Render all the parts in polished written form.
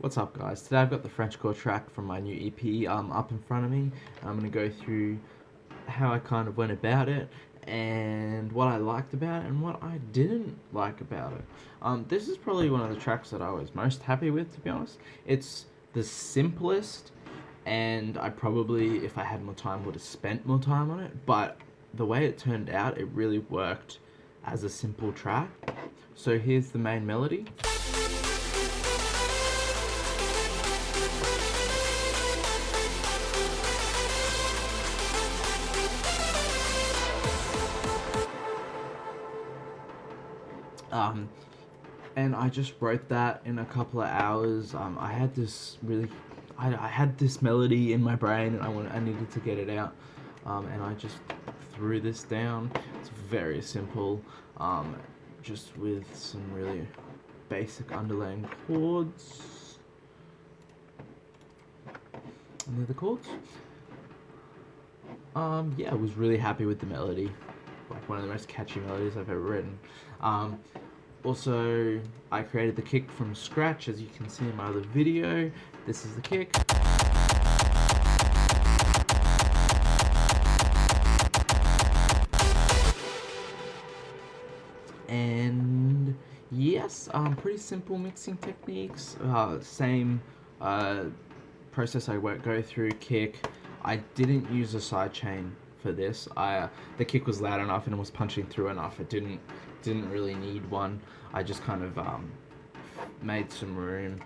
What's up, guys? Today I've got the Frenchcore track from my new EP up in front of me. I'm going to go through how I kind of went about it and what I liked about it and what I didn't like about it. This is probably one of the tracks that I was most happy with, to be honest. It's the simplest, and I probably, if I had more time, would have spent more time on it, but the way it turned out, it really worked as a simple track. So here's the main melody. And I just wrote that in a couple of hours. I had this I had this melody in my brain, and I needed to get it out, and I just threw this down. It's very simple, just with some really basic underlying chords, and they're the chords. Yeah, I was really happy with the melody, like one of the most catchy melodies I've ever written. Also, I created the kick from scratch, as you can see in my other video. This is the kick. And yes, pretty simple mixing techniques. Same process I won't go through. Kick. I didn't use a sidechain for this. The kick was loud enough and it was punching through enough. It didn't really need one. I just kind of made some room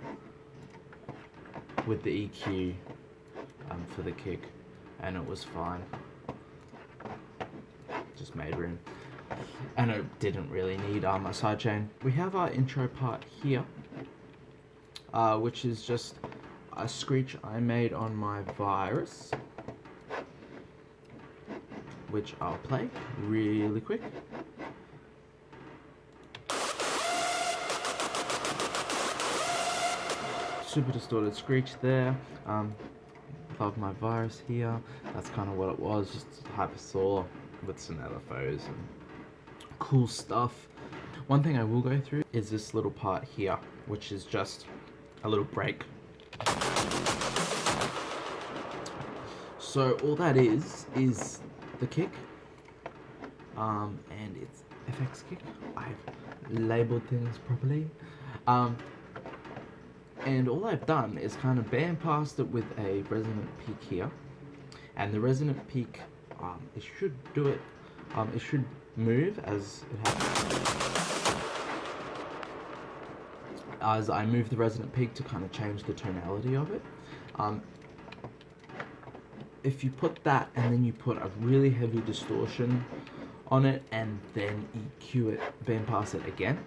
with the EQ for the kick, and it was fine. Just made room, and it didn't really need a sidechain. We have our intro part here, which is just a screech I made on my virus, which I'll play really quick. Super distorted screech there. Love my virus here. That's kind of what it was, just hypersaw with some LFOs and cool stuff. One thing I will go through is this little part here, which is just a little break. So all that is the kick, and it's FX kick. I've labeled things properly. And all I've done is kind of bandpassed it with a resonant peak here, and the resonant peak, it should do it. It should move as it happens. As I move the resonant peak to kind of change the tonality of it. If you put that and then you put a really heavy distortion on it and then EQ it, bandpass it again,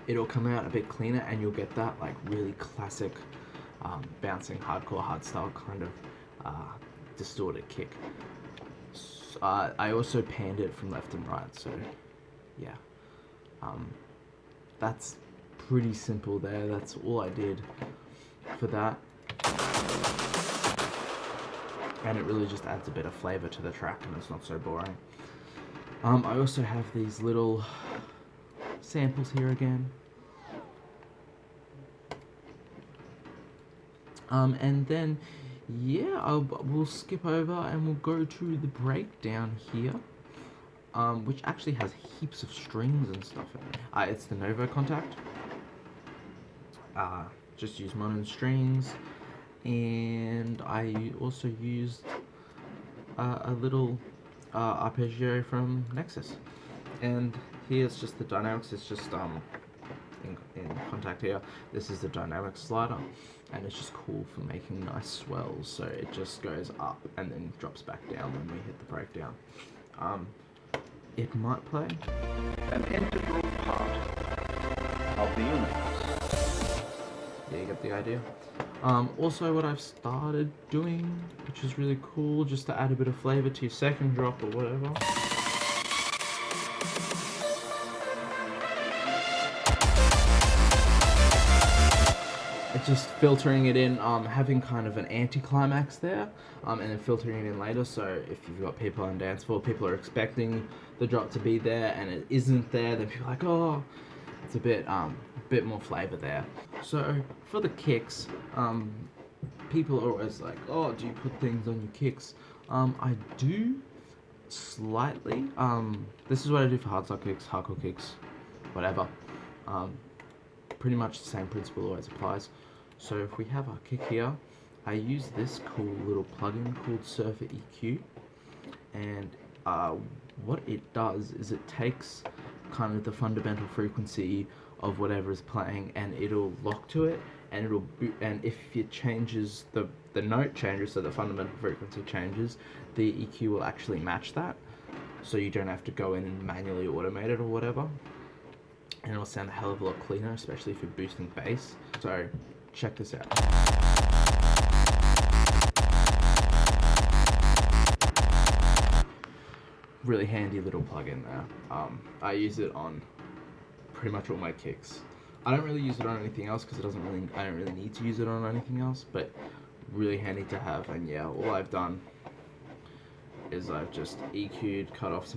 it'll come out a bit cleaner, and you'll get that like really classic bouncing hardcore hardstyle kind of distorted kick. So, I also panned it from left and right, so yeah, that's pretty simple there. That's all I did for that, and it really just adds a bit of flavor to the track, and it's not so boring. I also have these little samples here again, and then yeah, we'll skip over and we'll go to the breakdown here, which actually has heaps of strings and stuff in it. It's the Novo Contact. Just use mono strings, and I also used a little arpeggio from Nexus. And here's just the dynamics. It's just in Contact here. This is the dynamic slider, and it's just cool for making nice swells. So it just goes up and then drops back down when we hit the breakdown. It might play an integral part of the universe. Yeah, you get the idea. Also, what I've started doing, which is really cool, just to add a bit of flavor to your second drop or whatever. It's just filtering it in, having kind of an anticlimax there, and then filtering it in later. So if you've got people on dance floor, people are expecting the drop to be there, and it isn't there, then people are like, oh, it's a bit bit more flavor there. So for the kicks, people are always like, oh, do you put things on your kicks? I do slightly. This is what I do for hardstyle kicks, hardcore kicks, whatever. Pretty much the same principle always applies. So if we have our kick here, I use this cool little plugin called Surfer EQ, and what it does is it takes kind of the fundamental frequency of whatever is playing, and it'll lock to it, and and if it changes, the note changes, so the fundamental frequency changes, the EQ will actually match that, so you don't have to go in and manually automate it or whatever, and it'll sound a hell of a lot cleaner, especially if you're boosting bass. So check this out. Really handy little plugin there. I use it on pretty much all my kicks. I don't really use it on anything else because I don't really need to use it on anything else, but really handy to have. And yeah, all I've done is I've just EQ'd, cut off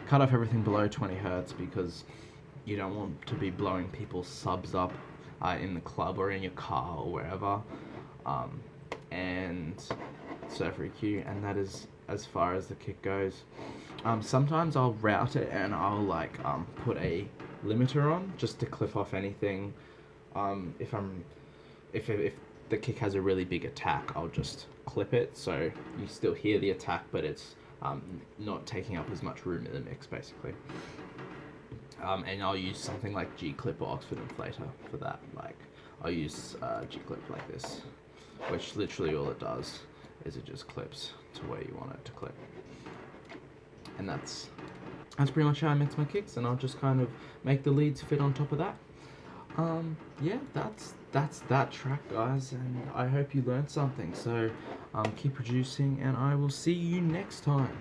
cut off everything below 20 hertz, because you don't want to be blowing people's subs up in the club or in your car or wherever. And Surfer EQ, and that is as far as the kick goes. Sometimes I'll route it and I'll like put a limiter on just to clip off anything. If the kick has a really big attack, I'll just clip it so you still hear the attack, but it's not taking up as much room in the mix, basically. And I'll use something like G-clip or Oxford Inflator for that. Like I'll use G-clip like this, which literally all it does is it just clips to where you want it to clip. And that's pretty much how I mix my kicks, and I'll just kind of make the leads fit on top of that. Yeah, that's that track, guys, and I hope you learned something. So keep producing, and I will see you next time.